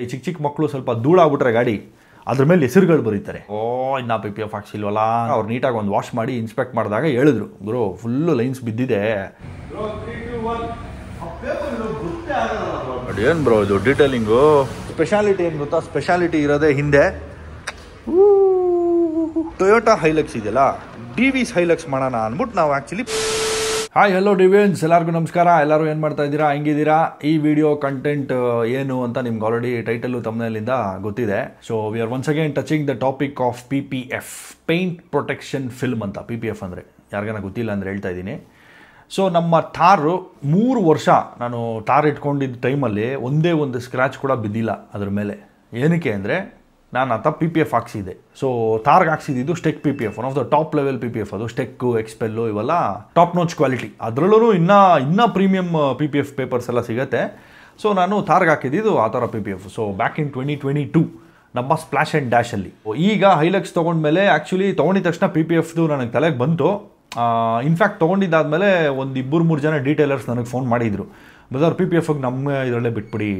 ಈ ಚಿಕ್ಕ ಚಿಕ್ಕ ಮಕ್ಕಳು ಸ್ವಲ್ಪ ಧೂಳಾಗ್ಬಿಟ್ರೆ ಗಾಡಿ ಅದ್ರ ಮೇಲೆ ಹೆಸರುಗಳು ಬರೀತಾರೆ. ಇನ್ನ PPF ಹಾಕ್ಸಿಲ್ವಲ್ಲ. ಅವ್ರು ನೀಟಾಗಿ ಒಂದು ವಾಶ್ ಮಾಡಿ ಇನ್ಸ್ಪೆಕ್ಟ್ ಮಾಡಿದಾಗ ಹೇಳಿದ್ರು, ಗುರು ಫುಲ್ಲು ಲೈನ್ಸ್ ಬಿದ್ದಿದೆ. ಏನು ಬ್ರೋ ಇದು ಡೀಟೇಲಿಂಗು. ಸ್ಪೆಷಾಲಿಟಿ ಏನು ಗೊತ್ತಾ, ಸ್ಪೆಷಾಲಿಟಿ ಇರೋದೇ ಹಿಂದೆ ಟೊಯೋಟಾ ಹೈಲಕ್ಸ್ ಇದೆಯಲ್ಲ, ಡಿವಿಸ್ ಹೈಲಕ್ಸ್ ಮಾಡೋಣ ಅಂದ್ಬಿಟ್ಟು ನಾವು ಆ್ಯಕ್ಚುಲಿ. ಹಾಯ್ ಹಲೋ ಡಿವಿಯನ್ಸ್, ಎಲ್ಲರಿಗೂ ನಮಸ್ಕಾರ. ಎಲ್ಲರೂ ಏನು ಮಾಡ್ತಾ ಇದ್ದೀರಾ, ಹೆಂಗಿದ್ದೀರಾ? ಈ ವಿಡಿಯೋ ಕಂಟೆಂಟ್ ಏನು ಅಂತ ನಿಮ್ಗೆ ಆಲ್ರೆಡಿ ಟೈಟಲು ತಮ್ಮನೇಲಿಂದ ಗೊತ್ತಿದೆ. So we are once again touching the topic of PPF, paint protection film ಅಂತ. PPF ಅಂದರೆ ಯಾರಿಗಾನ ಗೊತ್ತಿಲ್ಲ ಅಂದರೆ ಹೇಳ್ತಾ ಇದ್ದೀನಿ. ಸೊ ನಮ್ಮ ಥಾರು 3 ವರ್ಷ ನಾನು ಥಾರ್ ಇಟ್ಕೊಂಡಿದ್ದ ಟೈಮಲ್ಲಿ ಒಂದೇ ಒಂದು ಸ್ಕ್ರ್ಯಾಚ್ ಕೂಡ ಬಿದ್ದಿಲ್ಲ ಅದ್ರ ಮೇಲೆ. ಏನಕ್ಕೆ ಅಂದರೆ ನಾನು ಆತ PPF ಹಾಕ್ಸಿದ್ದೆ. ಸೊ ಥಾರ್ಗೆ ಹಾಕ್ಸಿದ್ದು STEK PPF, one of the top level PPF. ಅದು ಸ್ಟೆಕ್ಕು, ಎಕ್ಸ್ಪೆಲ್ಲು ಇವೆಲ್ಲ ಟಾಪ್ ನೋಚ್ ಕ್ವಾಲಿಟಿ. ಅದರಲ್ಲೂ ಇನ್ನೂ ಪ್ರೀಮಿಯಮ್ PPF ಪೇಪರ್ಸ್ ಎಲ್ಲ ಸಿಗುತ್ತೆ. ಸೊ ನಾನು ಥಾರ್ಗೆ ಹಾಕಿದ್ದು ಆ ಥರ PPF. ಸೊ ಬ್ಯಾಕ್ ಇನ್ 2022 ನಮ್ಮ ಸ್ಪ್ಲಾಶ್ ಆ್ಯಂಡ್ ಡ್ಯಾಶಲ್ಲಿ. ಈಗ ಹೈಲಕ್ಸ್ ತೊಗೊಂಡ್ಮೇಲೆ ಆ್ಯಕ್ಚುಲಿ ತೊಗೊಂಡಿದ ತಕ್ಷಣ PPFದು ನನಗೆ ತಲೆಗೆ ಬಂತು. ಇನ್ಫ್ಯಾಕ್ಟ್ ತೊಗೊಂಡಿದ್ದಾದಮೇಲೆ ಒಂದು 2-3 ಜನ ಡೀಟೇಲರ್ಸ್ ನನಗೆ ಫೋನ್ ಮಾಡಿದರು, ಬ್ರದರ್ PPFಗೆ ನಮ್ಮ ಇದರಲ್ಲೇ ಬಿಟ್ಬಿಡಿ,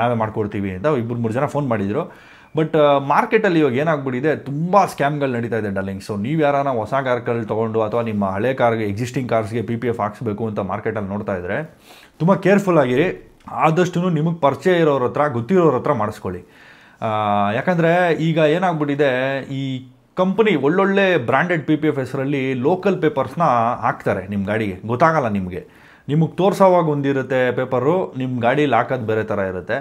ನಾವೇ ಮಾಡ್ಕೊಡ್ತೀವಿ ಅಂತ 2-3 ಜನ ಫೋನ್ ಮಾಡಿದರು. ಬಟ್ ಮಾರ್ಕೆಟಲ್ಲಿ ಇವಾಗ ಏನಾಗ್ಬಿಟ್ಟಿದೆ, ತುಂಬ ಸ್ಕ್ಯಾಮ್ಗಳು ನಡೀತಾ ಇದೆ ಡಾರ್ಲಿಂಗ್. ಸೊ ನೀವು ಯಾರಾನ ಹೊಸ ಕಾರ್ಗಳು ತೊಗೊಂಡು ಅಥವಾ ನಿಮ್ಮ ಹಳೆ ಕಾರ್ಗೆ, ಎಕ್ಸಿಸ್ಟಿಂಗ್ ಕಾರ್ಸ್ಗೆ PPF ಹಾಕ್ಸ್ಬೇಕು ಅಂತ ಮಾರ್ಕೆಟಲ್ಲಿ ನೋಡ್ತಾ ಇದ್ದರೆ ತುಂಬ ಕೇರ್ಫುಲ್ಲಾಗಿರಿ. ಆದಷ್ಟು ನಿಮಗೆ ಪರಿಚಯ ಇರೋರ ಹತ್ರ, ಗೊತ್ತಿರೋರ ಹತ್ರ ಮಾಡಿಸ್ಕೊಳ್ಳಿ. ಯಾಕಂದರೆ ಈಗ ಏನಾಗ್ಬಿಟ್ಟಿದೆ, ಈ ಕಂಪನಿ ಒಳ್ಳೊಳ್ಳೆ ಬ್ರ್ಯಾಂಡೆಡ್ PPF ಹೆಸರಲ್ಲಿ ಲೋಕಲ್ ಪೇಪರ್ಸ್ನ ಹಾಕ್ತಾರೆ ನಿಮ್ಮ ಗಾಡಿಗೆ. ಗೊತ್ತಾಗಲ್ಲ ನಿಮಗೆ ತೋರಿಸೋವಾಗ ಒಂದಿರುತ್ತೆ ಪೇಪರು, ನಿಮ್ಮ ಗಾಡೀಲಿ ಹಾಕೋದು ಬೇರೆ ಥರ ಇರುತ್ತೆ.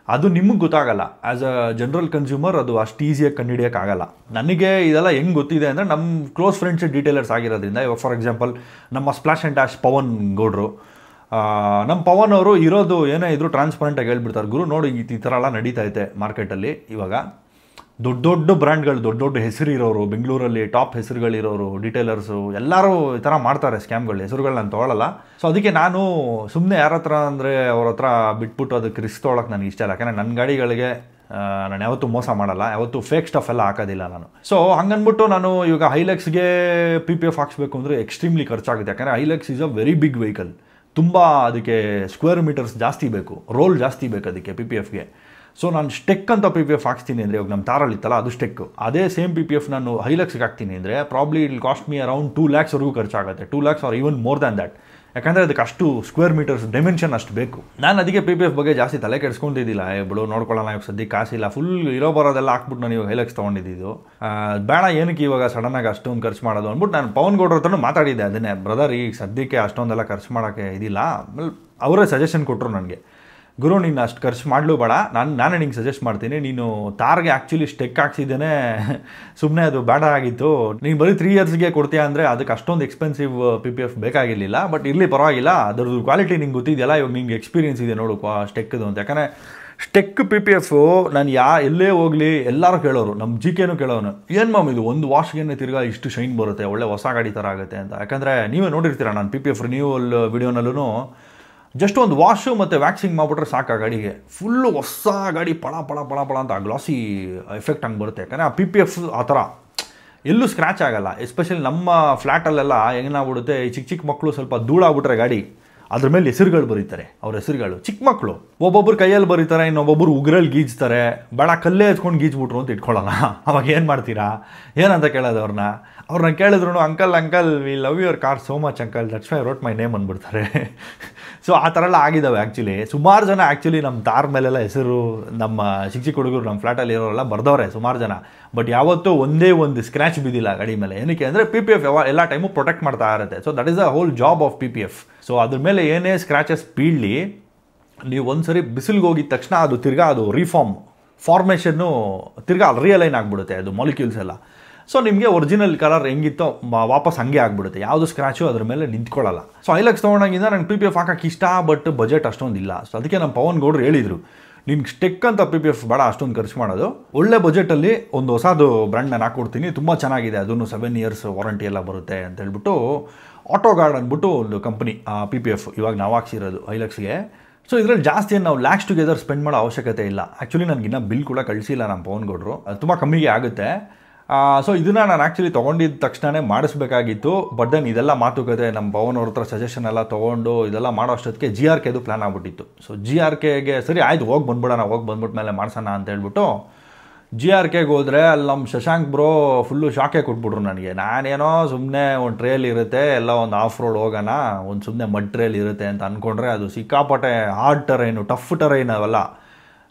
ಅದು ನಿಮಗೆ ಗೊತ್ತಾಗಲ್ಲ. ಆ್ಯಸ್ ಅ ಜನರಲ್ ಕನ್ಸ್ಯೂಮರ್ ಅದು ಅಷ್ಟು ಈಸಿಯಾಗಿ ಕಂಡುಹಿಡಿಯೋಕ್ಕಾಗಲ್ಲ. ನನಗೆ ಇದೆಲ್ಲ ಹೆಂಗೆ ಗೊತ್ತಿದೆ ಅಂದರೆ, ನಮ್ಮ ಕ್ಲೋಸ್ ಫ್ರೆಂಡ್ಸ್ ಡೀಟೇಲರ್ಸ್ ಆಗಿರೋದ್ರಿಂದ. ಇವಾಗ ಫಾರ್ ಎಕ್ಸಾಂಪಲ್ ನಮ್ಮ ಸ್ಪ್ಲಾಶ್ ಆ್ಯಂಡ್ ಡ್ಯಾಶ್ ಪವನ್ ಗೌಡ್ರು, ನಮ್ಮ ಪವನ್ ಅವರು ಇರೋದು ಏನೇ ಇದ್ರು ಟ್ರಾನ್ಸ್ಪರೆಂಟಾಗಿ ಹೇಳ್ಬಿಡ್ತಾರೆ, ಗುರು ನೋಡಿ ಈ ಥರ ಎಲ್ಲ ನಡೀತಾ ಐತೆ ಮಾರ್ಕೆಟಲ್ಲಿ. ಇವಾಗ ದೊಡ್ಡ ದೊಡ್ಡ ಬ್ರ್ಯಾಂಡ್ಗಳು, ದೊಡ್ಡ ದೊಡ್ಡ ಹೆಸರಿರೋರು, ಬೆಂಗಳೂರಲ್ಲಿ ಟಾಪ್ ಹೆಸರುಗಳಿರೋರು, ಡೀಟೇಲರ್ಸು ಎಲ್ಲರೂ ಈ ಥರ ಮಾಡ್ತಾರೆ ಸ್ಕ್ಯಾಮ್ಗಳು. ಹೆಸರುಗಳು ನಾನು ತೊಗೊಳ್ಳಲ್ಲ. ಸೊ ಅದಕ್ಕೆ ನಾನು ಸುಮ್ಮನೆ ಯಾರ ಹತ್ರ ಅಂದರೆ ಅವ್ರ ಹತ್ರ ಬಿಟ್ಬಿಟ್ಟು ಅದಕ್ಕೆ ರಿಸ್ಕ್ ತೊಗೊಳಕ್ಕೆ ನನಗೆ ಇಷ್ಟ ಇಲ್ಲ. ಯಾಕಂದರೆ ನನ್ನ ಗಾಡಿಗಳಿಗೆ ನಾನು ಯಾವತ್ತೂ ಮೋಸ ಮಾಡಲ್ಲ, ಯಾವತ್ತೂ ಫೇಕ್ ಸ್ಟಫ್ ಎಲ್ಲ ಹಾಕೋದಿಲ್ಲ ನಾನು. ಸೊ ಹಂಗನ್ಬಿಟ್ಟು ನಾನು ಇವಾಗ ಹೈಲಕ್ಸ್ಗೆ PPF ಹಾಕ್ಸ್ಬೇಕು ಅಂದರೆ ಎಕ್ಸ್ಟ್ರೀಮ್ಲಿ ಖರ್ಚಾಗುತ್ತೆ. ಯಾಕಂದರೆ Hilux is a very big vehicle. ತುಂಬ ಅದಕ್ಕೆ ಸ್ಕ್ವೇರ್ ಮೀಟರ್ಸ್ ಜಾಸ್ತಿ ಬೇಕು, ರೋಲ್ ಜಾಸ್ತಿ ಬೇಕು ಅದಕ್ಕೆ PPFಗೆ. ಸೊ ನಾನು ಸ್ಟೆಕ್ ಅಂತ PPF ಹಾಕ್ಸ್ತೀನಿ ಅಂದರೆ, ಇವಾಗ ನಮ್ಮ ತಾರಲ್ಲಿ ಇತ್ತಲ್ಲ ಅದು ಸ್ಟೆಕ್, ಅದೇ ಸೇಮ್ PPF ನಾನು ಹೈಲಕ್ಸ್ಗೆ ಹಾಕ್ತೀನಿ ಅಂದರೆ probably it cost me around 2 lakhsವರೆಗೂ ಖರ್ಚಾಗುತ್ತೆ. 2 lakhs or even more than that. ಯಾಕಂದರೆ ಅದಕ್ಕೆ ಅಷ್ಟು ಸ್ಕ್ವೇರ್ ಮೀಟರ್ಸ್ ಡೈಮೆನ್ಷನ್ ಅಷ್ಟು ಬೇಕು. ನಾನು ಅದಕ್ಕೆ PPF ಬಗ್ಗೆ ಜಾಸ್ತಿ ತಲೆ ಕೆಡಿಸ್ಕೊಂಡಿದ್ದಿಲ್ಲ. ಬಿಡು ನೋಡ್ಕೊಳ್ಳೋಣ, ಇವಾಗ ಸದ್ಯಕ್ಕೆ ಕಾಸಿಲ್ಲ, ಫುಲ್ ಇರೋ ಬರೋದೆಲ್ಲ ಹಾಕ್ಬಿಟ್ಟು ನಾನು ಇವಾಗ ಹೈಲಕ್ಸ್ ತೊಗೊಂಡಿದ್ದು. ಬೇಡ ಏನಕ್ಕೆ ಇವಾಗ ಸಡನ್ನಾಗಿ ಅಷ್ಟೊಂದು ಖರ್ಚು ಮಾಡೋದು ಅಂದ್ಬಿಟ್ಟು ನಾನು ಪವನ್ ಗೌಡ್ರ ಹತ್ರನೂ ಮಾತಾಡಿದ್ದೆ ಅದನ್ನೇ, ಬ್ರದರ್ ಈಗ ಸದ್ಯಕ್ಕೆ ಅಷ್ಟೊಂದೆಲ್ಲ ಖರ್ಚು ಮಾಡೋಕ್ಕೆ ಇದಿಲ್ಲ. ಆಮೇಲೆ ಅವರೇ ಸಜೆಷನ್ ಕೊಟ್ಟರು ನನಗೆ, ಗುರು ನೀನು ಅಷ್ಟು ಖರ್ಚು ಮಾಡಲು ಬೇಡ, ನಾನೇ ನಿಂಗೆ ಸಜೆಸ್ಟ್ ಮಾಡ್ತೀನಿ. ನೀನು ತಾರ್ಗೆ ಆ್ಯಕ್ಚುಲಿ ಸ್ಟೆಕ್ ಹಾಕ್ಸಿದ್ದೇನೆ, ಸುಮ್ಮನೆ ಅದು ಬೇಡ ಆಗಿತ್ತು. ನೀನು ಬರೀ 3 yearsಗೆ ಕೊಡ್ತೀಯಾ ಅಂದರೆ ಅದಕ್ಕೆ ಅಷ್ಟೊಂದು ಎಕ್ಸ್ಪೆನ್ಸಿವ್ PPF ಬೇಕಾಗಿರಲಿಲ್ಲ. ಬಟ್ ಇರಲಿ ಪರವಾಗಿಲ್ಲ, ಅದರದ್ದು ಕ್ವಾಲಿಟಿ ನಿಂಗೆ ಗೊತ್ತಿದೆಯಲ್ಲ, ಇವಾಗ ನಿಂಗೆ ಎಕ್ಸ್ಪೀರಿಯನ್ಸ್ ಇದೆ ನೋಡು ಸ್ಟೆಕ್ದು ಅಂತ. ಯಾಕಂದರೆ ಸ್ಟೆಕ್ PPF ನಾನು ಎಲ್ಲೇ ಹೋಗಲಿ ಎಲ್ಲರೂ ಕೇಳೋರು, ನಮ್ಮ GKನೂ ಕೇಳೋನು, ಏನು ಮ್ಯಾಮ್ ಇದು ಒಂದು ವಾಶ್ಗೆ ತಿರ್ಗಾ ಇಷ್ಟು ಶೈನ್ ಬರುತ್ತೆ, ಒಳ್ಳೆ ಹೊಸ ಗಾಡಿ ಥರ ಆಗುತ್ತೆ ಅಂತ. ಯಾಕಂದರೆ ನೀವೇ ನೋಡಿರ್ತೀರ ನಾನು PPF ರಿನ್ಯೂವಲ್ ವಿಡಿಯೋನಲ್ಲೂ ಜಸ್ಟ್ ಒಂದು ವಾಶು ಮತ್ತು ವ್ಯಾಕ್ಸಿಂಗ್ ಮಾಡಿಬಿಟ್ರೆ ಸಾಕು, ಗಾಡಿಗೆ ಫುಲ್ಲು ಹೊಸ ಗಾಡಿ ಪಳ ಪಳ ಪಳ ಪಳ ಅಂತ ಗ್ಲಾಸಿ ಎಫೆಕ್ಟ್ ಹಂಗೆ ಬರುತ್ತೆ. ಯಾಕಂದರೆ ಆ PPF ಆ ಥರ ಎಲ್ಲೂ ಸ್ಕ್ರ್ಯಾಚ್ ಆಗೋಲ್ಲ. ಎಸ್ಪೆಷಲಿ ನಮ್ಮ ಫ್ಲ್ಯಾಟಲ್ಲೆಲ್ಲ ಹೆಂಗಾಗ್ಬಿಡುತ್ತೆ, ಈ ಚಿಕ್ಕ ಚಿಕ್ಕ ಮಕ್ಕಳು ಸ್ವಲ್ಪ ಧೂಳಾಗ್ಬಿಟ್ರೆ ಗಾಡಿ ಅದ್ರ ಮೇಲೆ ಹೆಸರುಗಳು ಬರೀತಾರೆ. ಅವ್ರ ಹೆಸರುಗಳು ಚಿಕ್ಕ ಮಕ್ಕಳು ಒಬ್ಬೊಬ್ರು ಕೈಯಲ್ಲಿ ಬರೀತಾರೆ, ಇನ್ನೊಬ್ಬೊಬ್ಬರು ಉಗ್ರಲ್ಲಿ ಗೀಜ್ತಾರೆ. ಬೇಡ ಕಲ್ಲೇ ಎತ್ಕೊಂಡು ಗೀಜ್ಬಿಟ್ರು ಅಂತ ಇಟ್ಕೊಳ್ಳೋಣ. ಅವಾಗ ಏನು ಮಾಡ್ತೀರಾ, ಏನಂತ ಕೇಳೋದು ಅವ್ರನ್ನ ಕೇಳಿದ್ರು, uncle we love your car so much uncle, that's why wrote my name ಅಂದ್ಬಿಡ್ತಾರೆ. ಸೊ ಆ ಥರ ಎಲ್ಲ ಆಗಿದ್ದಾವೆ. ಆ್ಯಕ್ಚುಲಿ ಸುಮಾರು ಜನ ಆ್ಯಕ್ಚುಲಿ ನಮ್ಮ ತಾರ್ ಮೇಲೆಲ್ಲ ಹೆಸರು, ನಮ್ಮ ಚಿಕ್ಕ ಚಿಕ್ಕ ಹುಡುಗರು ನಮ್ಮ ಫ್ಲ್ಯಾಟಲ್ಲಿ ಇರೋರೆಲ್ಲ ಬರ್ದವ್ರೆ ಸುಮಾರು ಜನ. ಬಟ್ ಯಾವತ್ತೂ ಒಂದೇ ಒಂದು ಸ್ಕ್ರ್ಯಾಚ್ ಬಿದ್ದಿಲ್ಲ ಗಾಡಿ ಮೇಲೆ. ಏನಕ್ಕೆ ಅಂದರೆ PPF ಎಲ್ಲ ಟೈಮು ಪ್ರೊಟೆಕ್ಟ್ ಮಾಡ್ತಾ ಇರುತ್ತೆ. So that is the whole job of PPF. So ಅದ್ರ ಮೇಲೆ ಏನೇ ಸ್ಕ್ರ್ಯಾಚಸ್ ಬೀಳಲಿ, ನೀವು ಒಂದ್ಸರಿ ಬಿಸಿಲಿಗೆ ಹೋಗಿದ ತಕ್ಷಣ ಅದು ತಿರ್ಗಾ ಅದು ಫಾರ್ಮೇಷನ್ನು ತಿರ್ಗಾ ರಿಯಲೈನ್ ಆಗಿಬಿಡುತ್ತೆ ಅದು ಮಾಲಿಕ್ಯೂಲ್ಸ್ ಎಲ್ಲ. ಸೊ ನಿಮಗೆ ಒರಿಜಿನಲ್ ಕಲರ್ ಹೆಂಗಿತ್ತೋ ವಾಪಸ್ ಹಂಗೆ ಆಗಿಬಿಡುತ್ತೆ, ಯಾವುದು ಸ್ಕ್ರ್ಯಾಚು ಅದ್ರ ಮೇಲೆ ನಿಂತ್ಕೊಳ್ಳಲ್ಲ. ಸೊ ಹೈಲಕ್ಸ್ ತೊಗೊಂಡಾಗಿಂದ ನಂಗೆ PPF ಹಾಕೋಕ್ಕೆ ಇಷ್ಟ, ಬಟ್ ಬಜೆಟ್ ಅಷ್ಟೊಂದಿಲ್ಲ. ಸೊ ಅದಕ್ಕೆ ನಮ್ಮ ಪವನ್ ಗೌಡ್ರು ಹೇಳಿದರು, ನಿನ್ಗೆ ಸ್ಟೆಕ್ ಅಂತ PPF ಬೇಡ ಅಷ್ಟೊಂದು ಖರ್ಚು ಮಾಡೋದು, ಒಳ್ಳೆ ಬಜೆಟಲ್ಲಿ ಒಂದು ಹೊಸದು ಬ್ರ್ಯಾಂಡ್ ನಾನು ಹಾಕ್ಕೊಡ್ತೀನಿ, ತುಂಬ ಚೆನ್ನಾಗಿದೆ, ಅದನ್ನು 7 years ವಾರಂಟಿ ಎಲ್ಲ ಬರುತ್ತೆ ಅಂತ ಹೇಳ್ಬಿಟ್ಟು ಆಟೋಗಾರ್ಡ್ ಅಂದ್ಬಿಟ್ಟು ಒಂದು ಕಂಪ್ನಿ PPF ಇವಾಗ ನಾವು ಹಾಕ್ಸಿರೋದು ಹೈಲಕ್ಸ್ಗೆ. ಸೊ ಇದರಲ್ಲಿ ಜಾಸ್ತಿ ಏನು ನಾವು ಲ್ಯಾಕ್ಸ್ ಟುಗೆದರ್ ಸ್ಪೆಂಡ್ ಮಾಡೋ ಅವಶ್ಯಕತೆ ಇಲ್ಲ. ಆ್ಯಕ್ಚುಲಿ ನನಗಿನ್ನ ಬಿಲ್ ಕೂಡ ಕಳಿಸಿಲ್ಲ ನಮ್ಮ ಪವನ್ ಗೌಡ್ರು, ಅದು ತುಂಬ ಕಮ್ಮಿಗೆ ಆಗುತ್ತೆ. ಸೊ ಇದನ್ನು ನಾನು ಆ್ಯಕ್ಚುಲಿ ತೊಗೊಂಡಿದ್ದ ತಕ್ಷಣವೇ ಮಾಡಿಸ್ಬೇಕಾಗಿತ್ತು. ಬಟ್ ದೆನ್ ಇದೆಲ್ಲ ಮಾತುಕತೆ ನಮ್ಮ ಪವನ್ ಅವ್ರ ಹತ್ರ ಸಜೆಷನ್ ಎಲ್ಲ ತೊಗೊಂಡು ಇದೆಲ್ಲ ಮಾಡೋ ಅಷ್ಟೊತ್ತಿಗೆ GRKದು ಪ್ಲ್ಯಾನ್ ಆಗ್ಬಿಟ್ಟಿತ್ತು. ಸೊ GRKಗೆ ಸರಿ ಆಯ್ತು ಹೋಗಿ ಬಂದ್ಬಿಟ್ಟು ಮೇಲೆ ಮಾಡ್ಸೋಣ ಅಂತ ಹೇಳ್ಬಿಟ್ಟು GRKಗೆ ಹೋದರೆ ಅಲ್ಲಿ ನಮ್ಮ ಶಶಾಂಕ್ ಬ್ರೋ ಫುಲ್ಲು ಶಾಕೆ ಕೊಟ್ಬಿಟ್ರು ನನಗೆ. ನಾನೇನೋ ಸುಮ್ಮನೆ ಒಂದು ಟ್ರೇಲ್ ಇರುತ್ತೆ, ಎಲ್ಲ ಒಂದು ಆಫ್ ರೋಡ್ ಹೋಗೋಣ, ಒಂದು ಸುಮ್ಮನೆ ಮಡ್ ಟ್ರೇಲ್ ಇರುತ್ತೆ ಅಂತ ಅಂದ್ಕೊಂಡ್ರೆ ಅದು ಸಿಕ್ಕಾಪಟ್ಟೆ ಹಾರ್ಡ್ ಟರೈನು, ಟಫ್ ಟರೈನ್ ಅವೆಲ್ಲ,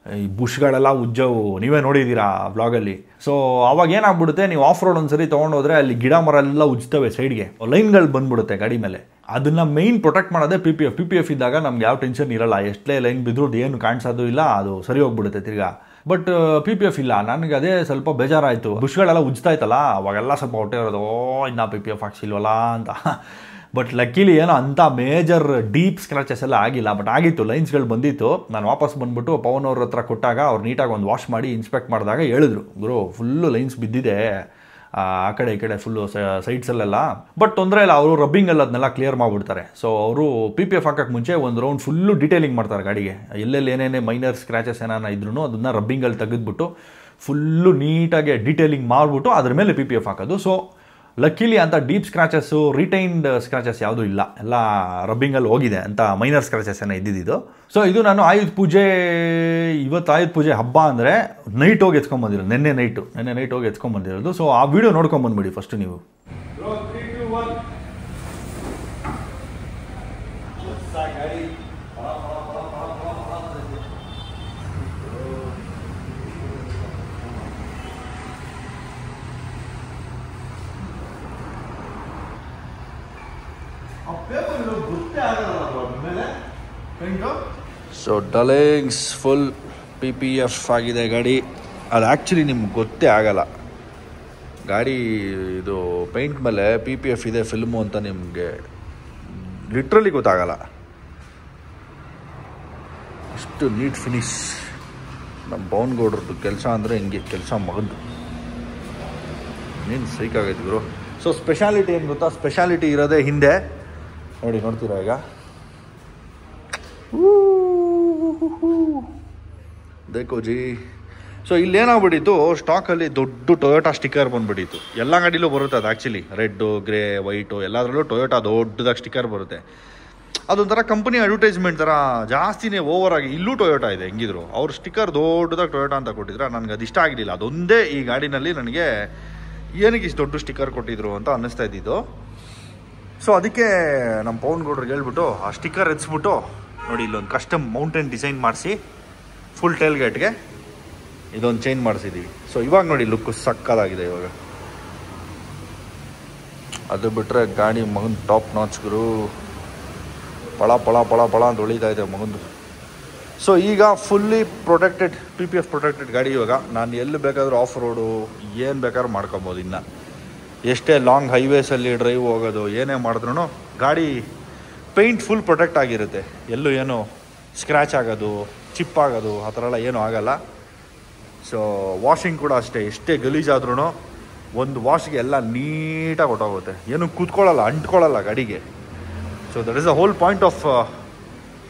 ಈ ಬುಷ್ಗಳೆಲ್ಲ ಉಜ್ಜವು, ನೀವೇ ನೋಡಿದ್ದೀರಾ ಬ್ಲಾಗಲ್ಲಿ. ಸೊ ಅವಾಗ ಏನಾಗ್ಬಿಡುತ್ತೆ, ನೀವು ಆಫ್ ರೋಡ್ ಒಂದು ಸರಿ ತೊಗೊಂಡೋದ್ರೆ ಅಲ್ಲಿ ಗಿಡ ಮರ ಎಲ್ಲ ಉಜ್ತವೆ, ಸೈಡ್ಗೆ ಲೈನ್ಗಳು ಬಂದ್ಬಿಡುತ್ತೆ ಗಾಡಿ ಮೇಲೆ. ಅದನ್ನು ಮೇಯ್ನ್ ಪ್ರೊಟೆಕ್ಟ್ ಮಾಡೋದೇ PPF ಇದ್ದಾಗ ನಮ್ಗೆ ಯಾವ ಟೆನ್ಷನ್ ಇರಲ್ಲ, ಎಷ್ಟೇ ಲೈನ್ ಬಿದ್ದರೂ ಏನು ಕಾಣಿಸೋದು ಇಲ್ಲ, ಅದು ಸರಿ ಹೋಗ್ಬಿಡುತ್ತೆ ತಿರ್ಗಾ. ಬಟ್ PPF ಇಲ್ಲ, ನನಗೆ ಅದೇ ಸ್ವಲ್ಪ ಬೇಜಾರಾಯಿತು. ಬುಷ್ಗಳೆಲ್ಲ ಉಜ್ತಾ ಇತ್ತಲ್ಲ, ಅವಾಗೆಲ್ಲ ಸ್ವಲ್ಪ ಹೊಟ್ಟೆ ಇರೋದು, ಇನ್ನೂ PPF ಹಾಕ್ಸಿಲ್ವಲ್ಲ ಅಂತ. ಬಟ್ ಲಕ್ಕಿಲಿ ಏನೋ ಅಂಥ ಮೇಜರ್ ಡೀಪ್ ಸ್ಕ್ರಾಚಸ್ ಎಲ್ಲ ಆಗಿಲ್ಲ. ಬಟ್ ಆಗಿತ್ತು, ಲೈನ್ಸ್ಗಳು ಬಂದಿತ್ತು. ನಾನು ವಾಪಸ್ ಬಂದುಬಿಟ್ಟು ಪವನ್ ಅವ್ರ ಹತ್ರ ಕೊಟ್ಟಾಗ ಅವ್ರು ನೀಟಾಗಿ ಒಂದು ವಾಶ್ ಮಾಡಿ ಇನ್ಸ್ಪೆಕ್ಟ್ ಮಾಡಿದಾಗ ಹೇಳಿದ್ರು, ಗುರು ಫುಲ್ಲು ಲೈನ್ಸ್ ಬಿದ್ದಿದೆ ಆ ಕಡೆ ಈ ಕಡೆ ಫುಲ್ಲು ಸೈಡ್ಸಲ್ಲೆಲ್ಲ. ಬಟ್ ತೊಂದರೆ ಇಲ್ಲ, ಅವರು ರಬ್ಬಿಂಗಲ್ಲಿ ಅದನ್ನೆಲ್ಲ ಕ್ಲಿಯರ್ ಮಾಡಿಬಿಡ್ತಾರೆ. ಸೊ ಅವರು PPF ಹಾಕೋಕ್ಕೆ ಮುಂಚೆ ಒಂದು ರೌಂಡ್ ಫುಲ್ಲು ಡೀಟೇಲಿಂಗ್ ಮಾಡ್ತಾರೆ ಗಾಡಿಗೆ. ಎಲ್ಲೆಲ್ಲಿ ಏನೇನೇ ಮೈನರ್ ಸ್ಕ್ರ್ಯಾಚಸ್ ಏನಾನ ಇದ್ರೂ ಅದನ್ನು ರಬ್ಬಿಂಗಲ್ಲಿ ತೆಗೆದುಬಿಟ್ಟು ಫುಲ್ಲು ನೀಟಾಗಿ ಡೀಟೇಲಿಂಗ್ ಮಾಡಿಬಿಟ್ಟು ಅದ್ರ ಮೇಲೆ PPF ಹಾಕೋದು. ಸೊ ಲಕ್ಕಿಲಿ ಅಂತ ಡೀಪ್ ಸ್ಕ್ರಾಚಸ್ಸು, ರಿಟೈನ್ಡ್ ಸ್ಕ್ರಾಚಸ್ ಯಾವುದೂ ಇಲ್ಲ, ಎಲ್ಲ ರಬ್ಬಿಂಗಲ್ಲಿ ಹೋಗಿದೆ ಅಂತ ಮೈನರ್ ಸ್ಕ್ರಾಚಸ್ ಏನೋ ಇದ್ದಿದ್ದು. ಸೊ ಇದು ನಾನು ಆಯುಧ ಪೂಜೆ, ಇವತ್ತು ಆಯುಧ ಪೂಜೆ ಹಬ್ಬ ಅಂದರೆ ನೈಟ್ ಹೋಗಿ ಎತ್ಕೊಂಬಂದಿರೋದು, ನೆನ್ನೆ ನೈಟ್ ಹೋಗಿ ಎತ್ಕೊಂಬಂದಿರೋದು. ಸೊ ಆ ವಿಡಿಯೋ ನೋಡ್ಕೊಂಬಂದ್ಬಿಡಿ ಫಸ್ಟು ನೀವು. ಸೊ ಡಲೆಂಗ್ಸ್ ಫುಲ್ PPF ಆಗಿದೆ ಗಾಡಿ. ಅದು ಆ್ಯಕ್ಚುಲಿ ನಿಮ್ಗೆ ಗೊತ್ತೇ ಆಗಲ್ಲ, ಗಾಡಿ ಇದು ಪೇಂಟ್ ಮೇಲೆ PPF ಇದೆ ಫಿಲ್ಮು ಅಂತ ನಿಮಗೆ ಲಿಟ್ರಲಿ ಗೊತ್ತಾಗಲ್ಲ. ಅಷ್ಟು ನೀಟ್ ಫಿನಿಶ್. ನಮ್ಮ ಪವನ್ ಗೌಡ್ರದ್ದು ಕೆಲಸ ಅಂದರೆ ಹಿಂಗೆ ಕೆಲಸ ಮಗದು ನೀನು ಸೈಕಾಗೈತಿ ಗುರು. ಸೊ ಸ್ಪೆಷಾಲಿಟಿ ಏನು ಗೊತ್ತಾ, ಸ್ಪೆಷಾಲಿಟಿ ಇರೋದೇ ಹಿಂದೆ ನೋಡ್ತೀರಾ ಈಗ, ದೇಖೋ ಜಿ. ಸೊ ಇಲ್ಲೇನಾಗ್ಬಿಟ್ಟಿತ್ತು, ಸ್ಟಾಕಲ್ಲಿ ದೊಡ್ಡ ಟೊಯೋಟಾ ಸ್ಟಿಕ್ಕರ್ ಬಂದುಬಿಟ್ಟಿತ್ತು. ಎಲ್ಲ ಗಾಡಿಲೂ ಬರುತ್ತೆ ಅದು ಆ್ಯಕ್ಚುಲಿ, ರೆಡ್ಡು, ಗ್ರೇ, ವೈಟು ಎಲ್ಲದರಲ್ಲೂ ಟೊಯೋಟಾ ದೊಡ್ಡದಾಗಿ ಸ್ಟಿಕ್ಕರ್ ಬರುತ್ತೆ. ಅದೊಂಥರ ಕಂಪನಿ ಅಡ್ವರ್ಟೈಸ್ಮೆಂಟ್ ಥರ ಜಾಸ್ತಿನೇ ಓವರ್ ಆಗಿ. ಇಲ್ಲೂ ಟೊಯೋಟಾ ಇದೆ, ಹೆಂಗಿದ್ರು ಅವ್ರು ಸ್ಟಿಕ್ಕರ್ ದೊಡ್ಡದಾಗಿ ಟೊಯೋಟಾ ಅಂತ ಕೊಟ್ಟಿದ್ರೆ ನನಗೆ ಅದು ಇಷ್ಟ ಆಗಲಿಲ್ಲ. ಅದೊಂದೇ ಈ ಗಾಡಿನಲ್ಲಿ ನನಗೆ ಏನಕ್ಕೆ ಇಷ್ಟು ದೊಡ್ಡ ಸ್ಟಿಕ್ಕರ್ ಕೊಟ್ಟಿದ್ರು ಅಂತ ಅನ್ನಿಸ್ತಾ ಇದ್ದಿದ್ದು. ಸೊ ಅದಕ್ಕೆ ನಮ್ಮ ಪವನ್ ಗೌಡ್ರಿಗೆ ಹೇಳ್ಬಿಟ್ಟು ಆ ಸ್ಟಿಕ್ಕರ್ ಎತ್ಸ್ಬಿಟ್ಟು ನೋಡಿ ಇಲ್ಲೊಂದು ಕಸ್ಟಮ್ ಮೌಂಟೇನ್ ಡಿಸೈನ್ ಮಾಡಿಸಿ ಫುಲ್ ಟೇಲ್ ಗೇಟ್ಗೆ ಇದೊಂದು ಚೇಂಜ್ ಮಾಡಿಸಿದ್ದೀವಿ. ಸೊ ಇವಾಗ ನೋಡಿ ಲುಕ್ಕು ಸಕ್ಕದಾಗಿದೆ ಇವಾಗ. ಅದು ಬಿಟ್ಟರೆ ಗಾಡಿ ಮಗನ ಟಾಪ್ ನಾಚ್ಗಳು ಪಳ ಪಳ ಪಳ ಪಳ ಅಂತ ಹೊಳಿತಾ ಇದೆ ಮಗಂದು. ಸೊ ಈಗ ಫುಲ್ಲಿ ಪ್ರೊಟೆಕ್ಟೆಡ್, PPF ಪ್ರೊಟೆಕ್ಟೆಡ್ ಗಾಡಿ. ಇವಾಗ ನಾನು ಎಲ್ಲಿ ಬೇಕಾದರೂ ಆಫ್ ರೋಡು ಏನು ಬೇಕಾದ್ರೂ ಮಾಡ್ಕೊಬೋದು. ಇನ್ನು ಎಷ್ಟೇ ಲಾಂಗ್ ಹೈವೇಸಲ್ಲಿ ಡ್ರೈವ್ ಹೋಗೋದು ಏನೇ ಮಾಡಿದ್ರೂ ಗಾಡಿ ಪೇಂಟ್ ಫುಲ್ ಪ್ರೊಟೆಕ್ಟ್ ಆಗಿರುತ್ತೆ. ಎಲ್ಲೂ ಏನು ಸ್ಕ್ರ್ಯಾಚ್ ಆಗೋದು, ಚಿಪ್ ಆಗೋದು ಆ ಥರ ಎಲ್ಲ ಏನೂ ಆಗೋಲ್ಲ. ಸೊ ವಾಷಿಂಗ್ ಕೂಡ ಅಷ್ಟೇ, ಎಷ್ಟೇ ಗಲೀಜಾದ್ರೂ ಒಂದು ವಾಶ್ಗೆ ಎಲ್ಲ ನೀಟಾಗಿ ಹೊಟ್ಟೋಗುತ್ತೆ, ಏನು ಕೂತ್ಕೊಳ್ಳಲ್ಲ, ಅಂಟ್ಕೊಳ್ಳಲ್ಲ ಗಾಡಿಗೆ. So that is the whole point of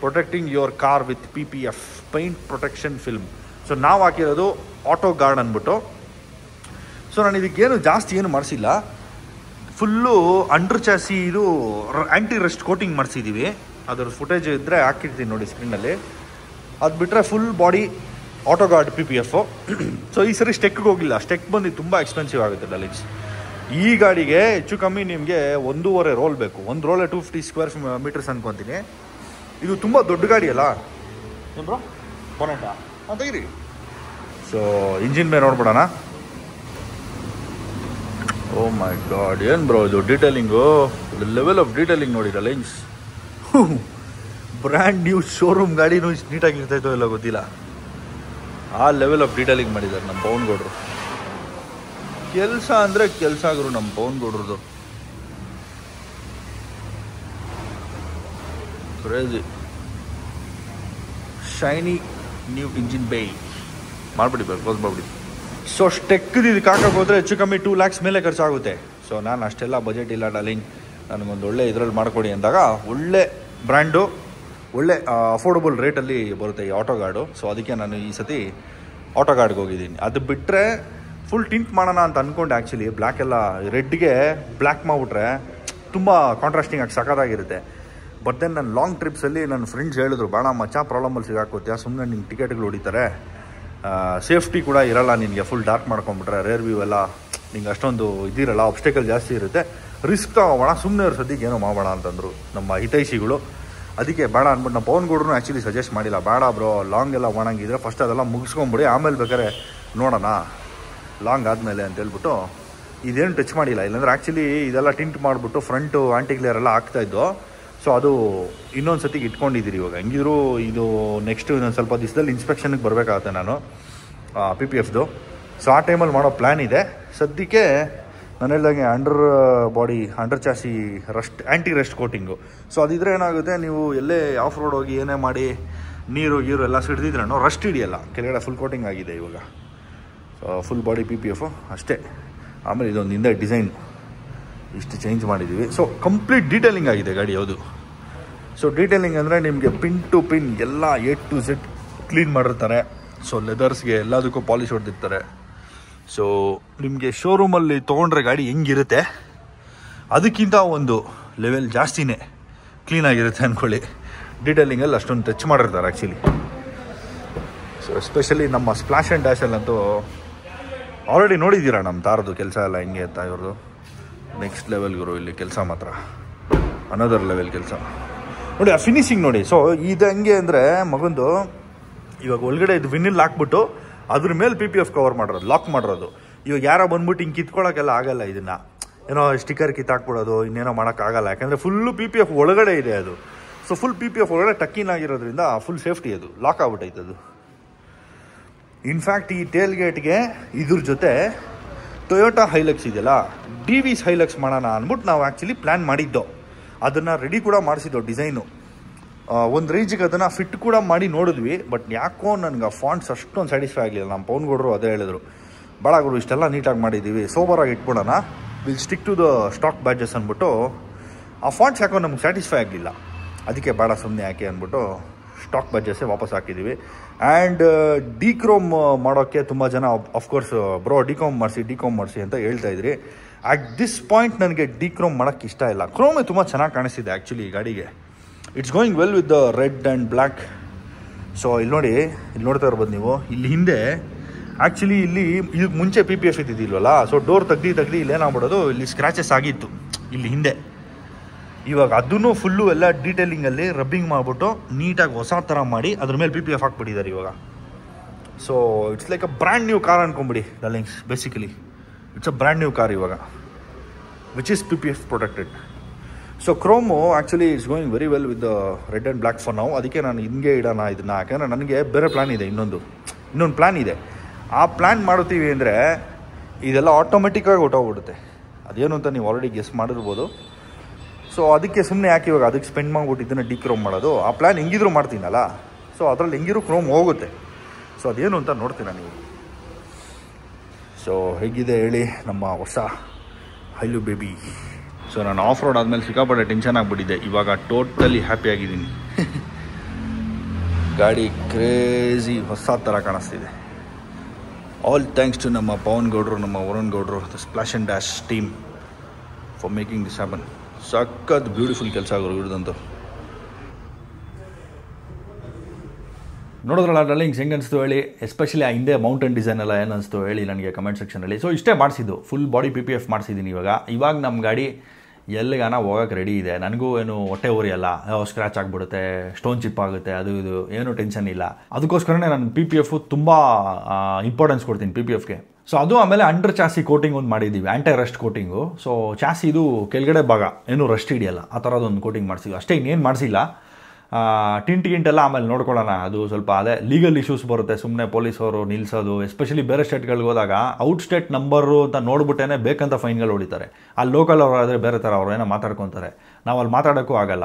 protecting your car with PPF, paint protection film. So ನಾವು ಹಾಕಿರೋದು ಆಟೋ ಗಾರ್ಡ್ ಅಂದ್ಬಿಟ್ಟು. ಸೊ ನಾನು ಇದಕ್ಕೇನು ಜಾಸ್ತಿ ಏನು ಮಾಡಿಸಿಲ್ಲ, ಫುಲ್ಲು ಅಂಡರ್ ಚಾಸಿ ಇದು ಆ್ಯಂಟಿ ರಸ್ಟ್ ಕೋಟಿಂಗ್ ಮಾಡಿಸಿದ್ದೀವಿ. ಅದರ ಫುಟೇಜ್ ಇದ್ದರೆ ಹಾಕಿರ್ತೀನಿ ನೋಡಿ ಸ್ಕ್ರೀನಲ್ಲಿ. ಅದು ಬಿಟ್ಟರೆ full body auto guard PPF. So ಈ ಸರಿ ಸ್ಟೆಕ್ಗೆ ಹೋಗಿಲ್ಲ, ಸ್ಟೆಕ್ ಬಂದು ತುಂಬ ಎಕ್ಸ್ಪೆನ್ಸಿವ್ ಆಗುತ್ತೆ ಡಲೆಕ್ಸ್. ಈ ಗಾಡಿಗೆ ಹೆಚ್ಚು ಕಮ್ಮಿ ನಿಮಗೆ 1.5 ರೋಲ್ ಬೇಕು. ಒಂದು ರೋಲೆ 250 ಸ್ಕ್ವೇರ್ ಮೀಟರ್ಸ್ ಅನ್ಕೊತೀನಿ. ಇದು ತುಂಬ ದೊಡ್ಡ ಗಾಡಿ ಅಲ್ಲ ಏನು ಬ್ರೋ, ಬೋನೆಟಾ ತೆಗಿರಿ. ಸೊ ಇಂಜಿನ್ ಮೇಲೆ ನೋಡ್ಬಿಡೋಣ. ಓ ಮೈ ಗಾಡ್, ಏನು ಬ್ರೋ ಇದು ಡೀಟೇಲಿಂಗು, ಲೆವೆಲ್ ಆಫ್ ಡೀಟೇಲಿಂಗ್ ನೋಡಿ ಡಲೆಂಗ್ಸ್. ಬ್ರ್ಯಾಂಡ್ ನ್ಯೂ ಶೋರೂಮ್ ಗಾಡಿನೂ ಇಷ್ಟು ನೀಟಾಗಿರ್ತಾಯಿತ್ತೋ ಇಲ್ಲ ಗೊತ್ತಿಲ್ಲ, ಆ ಲೆವೆಲ್ ಆಫ್ ಡೀಟೇಲಿಂಗ್ ಮಾಡಿದ್ದಾರೆ ನಮ್ಮ ಪವನ್ ಗೌಡ್ರು. ಕೆಲಸ ಅಂದರೆ ಕೆಲಸ ಆಗರು ನಮ್ಮ ಪವನ್ ಗೌಡ್ರದ್ದು. Crazy shiny new engine bay ಮಾಡಿಬಿಡಿ, ಕ್ಲೋಸ್ ಮಾಡಿಬಿಡಿ. ಸೊ ಸ್ಟೆಕ್ದು ಇದಕ್ಕೆ ಹಾಕಕ್ಕೆ ಹೋದರೆ ಹೆಚ್ಚು ಕಮ್ಮಿ 2 lakhs ಮೇಲೆ ಖರ್ಚಾಗುತ್ತೆ. ಸೊ ನಾನು ಅಷ್ಟೆಲ್ಲ ಬಜೆಟ್ ಇಲ್ಲ ಡಾರ್ಲಿಂಗ್, ನನಗೊಂದು ಒಳ್ಳೆ ಇದರಲ್ಲಿ ಮಾಡಿಕೊಡಿ ಅಂದಾಗ ಒಳ್ಳೆ ಬ್ರ್ಯಾಂಡು, ಒಳ್ಳೆ ಅಫೋರ್ಡಬಲ್ ರೇಟಲ್ಲಿ ಬರುತ್ತೆ ಈ ಆಟೋ ಗಾರ್ಡು. ಸೊ ಅದಕ್ಕೆ ನಾನು ಈ ಸತಿ ಆಟೋ ಗಾರ್ಡ್ಗೆ ಹೋಗಿದ್ದೀನಿ. ಅದು ಬಿಟ್ಟರೆ ಫುಲ್ ಟಿಂಟ್ ಮಾಡೋಣ ಅಂತ ಅಂದ್ಕೊಂಡೆ ಆ್ಯಕ್ಚುಲಿ. ಬ್ಲ್ಯಾಕ್ ಎಲ್ಲ ರೆಡ್ಗೆ ಬ್ಲ್ಯಾಕ್ ಮಾಡಿಬಿಟ್ರೆ ತುಂಬ ಕಾಂಟ್ರಾಸ್ಟಿಂಗ್ ಆಗಿ ಸಖತ್ತಾಗಿರುತ್ತೆ. ಬಟ್ ದೆನ್ ನನ್ನ ಲಾಂಗ್ ಟ್ರಿಪ್ಸಲ್ಲಿ ನನ್ನ ಫ್ರೆಂಡ್ಸ್ ಹೇಳಿದ್ರು, ಬೇಡ ಮಚ್ಚ ಪ್ರಾಬ್ಲಮಲ್ಲಿ ಸಿಗಾಕೋತ್ಯಾ, ಸುಮ್ಮನೆ ನಿಂಗೆ ಟಿಕೆಟ್ಗಳು ಹೊಡಿತಾರೆ, ಸೇಫ್ಟಿ ಕೂಡ ಇರೋಲ್ಲ ನಿನಗೆ, ಫುಲ್ ಡಾರ್ಕ್ ಮಾಡ್ಕೊಂಬಿಟ್ರೆ ರೇರ್ ವ್ಯೂ ಎಲ್ಲ ನಿಂಗೆ ಅಷ್ಟೊಂದು ಇದಿರಲ್ಲ, ಆಬ್ಸ್ಟೆಕಲ್ ಜಾಸ್ತಿ ಇರುತ್ತೆ, ರಿಸ್ಕ್ ತಗೋಬೇಡ, ಸುಮ್ಮನೆ ಅವ್ರ ಸದ್ಯಕ್ಕೆ ಏನೋ ಮಾಡೋಣ ಅಂತಂದರು ನಮ್ಮ ಹಿತೈಷಿಗಳು. ಅದಕ್ಕೆ ಬೇಡ ಅಂದ್ಬಿಟ್ಟು ನಮ್ಮ ಪವನ್ ಗೌಡ್ರು ಆ್ಯಕ್ಚುಲಿ ಸಜೆಸ್ಟ್ ಮಾಡಿಲ್ಲ, ಬೇಡ ಬ್ರೋ ಲಾಂಗ್ ಎಲ್ಲ ಮಾಡೋಂಗಿದ್ರೆ ಫಸ್ಟ್ ಅದೆಲ್ಲ ಮುಗಿಸ್ಕೊಂಬಿಡಿ, ಆಮೇಲೆ ಬೇಕಾದ್ರೆ ನೋಡೋಣ ಲಾಂಗ್ ಆದಮೇಲೆ ಅಂತ ಹೇಳ್ಬಿಟ್ಟು ಇದೇನು ಟಚ್ ಮಾಡಿಲ್ಲ. ಇಲ್ಲಾಂದ್ರೆ ಆ್ಯಕ್ಚುಲಿ ಇದೆಲ್ಲ ಟಿಂಟ್ ಮಾಡಿಬಿಟ್ಟು ಫ್ರಂಟು ಆಂಟಿ ಗ್ಲೇರ್ ಎಲ್ಲ ಆಗ್ತಾಯಿದ್ದು. ಸೊ ಅದು ಇನ್ನೊಂದು ಸತಿಗೆ ಇಟ್ಕೊಂಡಿದ್ದೀರಿ ಇವಾಗ. ಹೆಂಗಿದ್ರು ಇದು ನೆಕ್ಸ್ಟ್ ಇನ್ನೊಂದು ಸ್ವಲ್ಪ ದಿವಸದಲ್ಲಿ ಇನ್ಸ್ಪೆಕ್ಷನ್ಗೆ ಬರಬೇಕಾಗತ್ತೆ ನಾನು PPFದು. ಸೊ ಆ ಟೈಮಲ್ಲಿ ಮಾಡೋ ಪ್ಲ್ಯಾನ್ ಇದೆ. ಸದ್ಯಕ್ಕೆ ನಾನು ಹೇಳ್ದಂಗೆ ಅಂಡರ್ ಚಾಸಿ ಆ್ಯಂಟಿ ರಸ್ಟ್ ಕೋಟಿಂಗು. ಸೊ ಅದಿದ್ರೆ ಏನಾಗುತ್ತೆ, ನೀವು ಎಲ್ಲೇ ಆಫ್ ರೋಡ್ ಹೋಗಿ ಏನೇ ಮಾಡಿ ನೀರು ಎಲ್ಲ ಸಿಡ್ದಿದ್ರೂ ರಸ್ಟ್ ಹಿಡಿಯಲ್ಲ. ಕೆಳಗಡೆ ಫುಲ್ ಕೋಟಿಂಗ್ ಆಗಿದೆ ಇವಾಗ. ಸೊ ಫುಲ್ ಬಾಡಿ PPF ಅಷ್ಟೇ. ಆಮೇಲೆ ಇದೊಂದು ಹಿಂದೆ ಡಿಸೈನ್ ಇಷ್ಟು ಚೇಂಜ್ ಮಾಡಿದ್ದೀವಿ. ಸೊ ಕಂಪ್ಲೀಟ್ ಡೀಟೇಲಿಂಗ್ ಆಗಿದೆ ಗಾಡಿ ಯಾವುದು. ಸೊ ಡೀಟೇಲಿಂಗ್ ಅಂದರೆ ನಿಮಗೆ ಪಿನ್ ಟು ಪಿನ್ ಎಲ್ಲ A to Z ಕ್ಲೀನ್ ಮಾಡಿರ್ತಾರೆ. ಸೊ ಲೆದರ್ಸ್ಗೆ ಎಲ್ಲದಕ್ಕೂ ಪಾಲಿಶ್ ಹೊಡೆದಿರ್ತಾರೆ. ಸೊ ನಿಮಗೆ ಶೋರೂಮಲ್ಲಿ ತೊಗೊಂಡ್ರೆ ಗಾಡಿ ಹೆಂಗಿರುತ್ತೆ ಅದಕ್ಕಿಂತ ಒಂದು ಲೆವೆಲ್ ಜಾಸ್ತಿನೇ ಕ್ಲೀನಾಗಿರುತ್ತೆ ಅಂದ್ಕೊಳ್ಳಿ. ಡೀಟೇಲಿಂಗಲ್ಲಿ ಅಷ್ಟೊಂದು ಟಚ್ ಮಾಡಿರ್ತಾರೆ ಆ್ಯಕ್ಚುಲಿ. ಸೊ ಎಸ್ಪೆಷಲಿ ನಮ್ಮ ಸ್ಪ್ಲಾಶ್ ಆ್ಯಂಡ್ ಡ್ಯಾಶಲ್ಲಂತೂ ಆಲ್ರೆಡಿ ನೋಡಿದ್ದೀರಾ ನಮ್ಮ ತಾರದು ಕೆಲಸ ಎಲ್ಲ ಹೆಂಗೆ ಅಂತ. ಇವ್ರದ್ದು ನೆಕ್ಸ್ಟ್ ಲೆವೆಲ್ಗಿರೋ ಇಲ್ಲಿ ಕೆಲಸ ಮಾತ್ರ ಅನದರ್ ಲೆವೆಲ್ ಕೆಲಸ ನೋಡಿ. ಆ ಫಿನಿಶಿಂಗ್ ನೋಡಿ. ಸೊ ಇದು ಹೆಂಗೆ ಅಂದರೆ ಮಗಂದು ಇವಾಗ ಒಳಗಡೆ ಇದು ವಿನಿಲ್ ಹಾಕ್ಬಿಟ್ಟು ಅದ್ರ ಮೇಲೆ PPF ಕವರ್ ಮಾಡಿರೋದು, ಲಾಕ್ ಮಾಡಿರೋದು. ಇವಾಗ ಯಾರೋ ಬಂದ್ಬಿಟ್ಟು ಹಿಂಗೆ ಕಿತ್ಕೊಳ್ಳೋಕ್ಕೆಲ್ಲ ಆಗಲ್ಲ. ಇದನ್ನು ಏನೋ ಸ್ಟಿಕ್ಕರ್ ಕಿತ್ತಾಕ್ಬಿಡೋದು ಇನ್ನೇನೋ ಮಾಡೋಕ್ಕಾಗಲ್ಲ, ಯಾಕಂದರೆ ಫುಲ್ಲು PPF ಒಳಗಡೆ ಇದೆ ಅದು. ಸೊ ಫುಲ್ PPF ಒಳಗಡೆ ಟಕ್ಕಿನ್ ಆಗಿರೋದ್ರಿಂದ ಫುಲ್ ಸೇಫ್ಟಿ, ಅದು ಲಾಕ್ ಆಗ್ಬಿಟ್ಟೈತೆ ಅದು. ಇನ್ಫ್ಯಾಕ್ಟ್ ಈ ಟೇಲ್ ಗೇಟ್ಗೆ ಇದ್ರ ಜೊತೆ ಟೊಯೋಟಾ ಹೈಲಕ್ಸ್ ಇದೆಯಲ್ಲ, DV's ಹೈಲಕ್ಸ್ ಮಾಡೋಣ ಅಂದ್ಬಿಟ್ಟು ನಾವು ಆ್ಯಕ್ಚುಲಿ ಪ್ಲ್ಯಾನ್ ಮಾಡಿದ್ದೋ. ಅದನ್ನು ರೆಡಿ ಕೂಡ ಮಾಡಿಸಿದ್ದೋ ಡಿಸೈನು. ಒಂದು ರೇಂಜಿಗೆ ಅದನ್ನು ಫಿಟ್ ಕೂಡ ಮಾಡಿ ನೋಡಿದ್ವಿ. ಬಟ್ ಯಾಕೋ ನನಗೆ ಆ ಫಾಂಟ್ಸ್ ಅಷ್ಟೊಂದು ಸ್ಯಾಟಿಸ್ಫೈ ಆಗಲಿಲ್ಲ. ನಮ್ಮ ಪವನ್ ಗೌಡ್ರು ಅದೇ ಹೇಳಿದ್ರು, ಬೇಡ ಗುರು ಇಷ್ಟೆಲ್ಲ ನೀಟಾಗಿ ಮಾಡಿದ್ದೀವಿ, ಸೋಬರಾಗಿ ಇಟ್ಬಿಡೋಣ, will stick to the stock badges ಅಂದ್ಬಿಟ್ಟು ಆ ಫಾಂಟ್ಸ್ ಯಾಕೋ ನಮ್ಗೆ ಸ್ಯಾಟಿಸ್ಫೈ ಆಗಲಿಲ್ಲ. ಅದಕ್ಕೆ ಬೇಡ ಸುಮ್ಮನೆ ಯಾಕೆ ಅಂದ್ಬಿಟ್ಟು ಸ್ಟಾಕ್ ಬ್ಯಾಜಸ್ಸೇ ವಾಪಸ್ ಹಾಕಿದ್ದೀವಿ. ಆ್ಯಂಡ್ ಡಿಕ್ರೋಮ್ ಮಾಡೋಕ್ಕೆ ತುಂಬ ಜನ ಅಫ್ಕೋರ್ಸ್ ಬ್ರೋ ಡಿಕಾಮ್ ಮಾಡಿಸಿ ಅಂತ ಹೇಳ್ತಾಯಿದ್ರಿ. ಅಟ್ ದಿಸ್ ಪಾಯಿಂಟ್ ನನಗೆ ಡಿಕ್ರೋಮ್ ಮಾಡೋಕ್ಕೆ ಇಷ್ಟ ಇಲ್ಲ. ಕ್ರೋಮೇ ತುಂಬ ಚೆನ್ನಾಗಿ ಕಾಣಿಸ್ತಿದೆ ಆ್ಯಕ್ಚುಲಿ ಈ ಗಾಡಿಗೆ. It's going well with the red and black. So ಇಲ್ಲಿ ನೋಡಿ, ಇಲ್ಲಿ ನೋಡ್ತಾ ಇರ್ಬೋದು ನೀವು, ಇಲ್ಲಿ ಹಿಂದೆ ಆ್ಯಕ್ಚುಲಿ ಇಲ್ಲಿ ಇದಕ್ಕೆ ಮುಂಚೆ PPF ಇದ್ದಿದ್ದಿಲ್ವಲ್ಲ. ಸೊ ಡೋರ್ ತೆಗ್ದು ಇಲ್ಲಿ ಏನಾಗ್ಬಿಡೋದು, ಇಲ್ಲಿ ಸ್ಕ್ರ್ಯಾಚಸ್ ಆಗಿತ್ತು ಇಲ್ಲಿ ಹಿಂದೆ. ಇವಾಗ ಅದನ್ನು ಫುಲ್ಲು ಎಲ್ಲ ಡೀಟೇಲಿಂಗಲ್ಲಿ ರಬ್ಬಿಂಗ್ ಮಾಡಿಬಿಟ್ಟು ನೀಟಾಗಿ ಹೊಸ ಥರ ಮಾಡಿ ಅದ್ರ ಮೇಲೆ PPF ಹಾಕ್ಬಿಟ್ಟಿದ್ದಾರೆ ಇವಾಗ. So it's like a brand new car ಅಂದ್ಕೊಂಬಿಡಿ darlings. Basically it's a brand new car ಇವಾಗ, which is PPF protected. So chrome actually it's going very well with the red and black for ನಾವು. ಅದಕ್ಕೆ ನಾನು ಹಿಂಗೆ ಇಡೋಣ ಇದನ್ನು, ಯಾಕೆಂದರೆ ನನಗೆ ಬೇರೆ ಪ್ಲ್ಯಾನ್ ಇದೆ, ಇನ್ನೊಂದು ಪ್ಲ್ಯಾನ್ ಇದೆ. ಆ ಪ್ಲ್ಯಾನ್ ಮಾಡುತ್ತೀವಿ ಅಂದರೆ ಇದೆಲ್ಲ ಆಟೋಮೆಟಿಕ್ಕಾಗಿ ಹೊಟ್ಟೋಗ್ಬಿಡುತ್ತೆ. ಅದೇನು ಅಂತ ನೀವು ಆಲ್ರೆಡಿ ಗೆಸ್ ಮಾಡಿರ್ಬೋದು. ಸೊ ಅದಕ್ಕೆ ಸುಮ್ಮನೆ ಯಾಕೆ ಇವಾಗ ಅದಕ್ಕೆ ಸ್ಪೆಂಡ್ ಮಾಡಿಬಿಟ್ಟು ಇದನ್ನು ಡಿಕ್ರೋಮ್ ಮಾಡೋದು. ಆ ಪ್ಲ್ಯಾನ್ ಹೆಂಗಿದ್ರು ಮಾಡ್ತೀನಲ್ಲ, ಸೊ ಅದರಲ್ಲಿ ಹೆಂಗಿದ್ರು ಕ್ರೋಮ್ ಹೋಗುತ್ತೆ. ಸೊ ಅದೇನು ಅಂತ ನೋಡ್ತೀರಾ ನೀವು. ಸೊ ಹೇಗಿದೆ ಹೇಳಿ ನಮ್ಮ ಹೊಸ ಹೈಲು ಬೇಬಿ. ಸೊ ನಾನು ಆಫ್ ರೋಡ್ ಆದಮೇಲೆ ಸಿಕ್ಕಾಪಟ್ಟೆ ಟೆನ್ಷನ್ ಆಗಿಬಿಟ್ಟಿದ್ದೆ. ಇವಾಗ ಟೋಟಲಿ ಹ್ಯಾಪಿ ಆಗಿದ್ದೀನಿ. ಗಾಡಿ ಕ್ರೇಜಿ ಹೊಸ ಥರ ಕಾಣಿಸ್ತಿದೆ. ಆಲ್ ಥ್ಯಾಂಕ್ಸ್ ಟು ನಮ್ಮ ಪವನ್ ಗೌಡ್ರು, ನಮ್ಮ ವರುಣ್ ಗೌಡ್ರು, the splash and dash team for making this happen. ಸಖತ್ ಬ್ಯೂಟಿಫುಲ್ ಕೆಲಸ ಆಗೋರು ಇವ್ರದಂತೂ. ನೋಡಿದ್ರಲ್ಲ ಡಾರ್ಲಿಂಗ್ಸ್, ಹೆಂಗೆ ಅನಿಸ್ತು ಹೇಳಿ. ಎಸ್ಪೆಷಲಿ ಆ ಹಿಂದೆ ಮೌಂಟೇನ್ ಡಿಸೈನ್ ಎಲ್ಲ ಏನು ಅನಿಸ್ತು ಹೇಳಿ ನನಗೆ ಕಮೆಂಟ್ ಸೆಕ್ಷನಲ್ಲಿ. ಸೊ ಇಷ್ಟೇ ಮಾಡಿಸಿದ್ದು, ಫುಲ್ ಬಾಡಿ PPF ಮಾಡಿಸಿದ್ದೀನಿ ಇವಾಗ ನಮ್ಮ ಗಾಡಿ ಎಲ್ಲಿಗಾನ ಹೋಗೋಕ್ಕೆ ರೆಡಿ ಇದೆ. ನನಗೂ ಏನು ಹೊಟ್ಟೆ ಉರಿಯಲ್ಲ, ಸ್ಕ್ರ್ಯಾಚ್ ಆಗಿಬಿಡುತ್ತೆ, ಸ್ಟೋನ್ ಚಿಪ್ ಆಗುತ್ತೆ, ಅದು ಇದು ಏನೂ ಟೆನ್ಷನ್ ಇಲ್ಲ. ಅದಕ್ಕೋಸ್ಕರನೇ ನಾನು PPF ತುಂಬ ಇಂಪಾರ್ಟೆನ್ಸ್ ಕೊಡ್ತೀನಿ PPFಗೆ. ಸೊ ಅದು ಆಮೇಲೆ ಅಂಡರ್ ಚಾಸಿ ಕೋಟಿಂಗ್ ಒಂದು ಮಾಡಿದ್ದೀವಿ, ಆ್ಯಂಟಿ ರಸ್ಟ್ ಕೋಟಿಂಗು. ಸೊ ಚಾಸಿ ಇದು ಕೆಳಗಡೆ ಭಾಗ ಏನೂ ರಸ್ಟ್ ಹಿಡಿಯಲ್ಲ, ಆ ಥರದೊಂದು ಕೋಟಿಂಗ್ ಮಾಡಿಸಿದ್ವಿ ಅಷ್ಟೇ, ಇನ್ನೇನು ಮಾಡಿಸಿಲ್ಲ. ಟಿಂಟಿಗಿಂಟೆಲ್ಲ ಆಮೇಲೆ ನೋಡ್ಕೊಳ್ಳೋಣ. ಅದು ಸ್ವಲ್ಪ ಅದೇ ಲೀಗಲ್ ಇಶ್ಯೂಸ್ ಬರುತ್ತೆ, ಸುಮ್ಮನೆ ಪೊಲೀಸವರು ನಿಲ್ಲಿಸೋದು. ಎಸ್ಪೆಷಲಿ ಬೇರೆ ಸ್ಟೇಟ್ಗಳಿಗೆ ಹೋದಾಗ ಔಟ್ ಸ್ಟೇಟ್ ನಂಬರು ಅಂತ ನೋಡ್ಬಿಟ್ಟೇ ಬೇಕಂತ ಫೈನ್ಗಳು ಹೊಡಿತಾರೆ. ಅಲ್ಲಿ ಲೋಕಲ್ ಅವರು ಆದರೆ ಬೇರೆ ಥರ ಅವರು ಏನೋ ಮಾತಾಡ್ಕೊತಾರೆ, ನಾವು ಅಲ್ಲಿ ಮಾತಾಡೋಕ್ಕೂ ಆಗಲ್ಲ.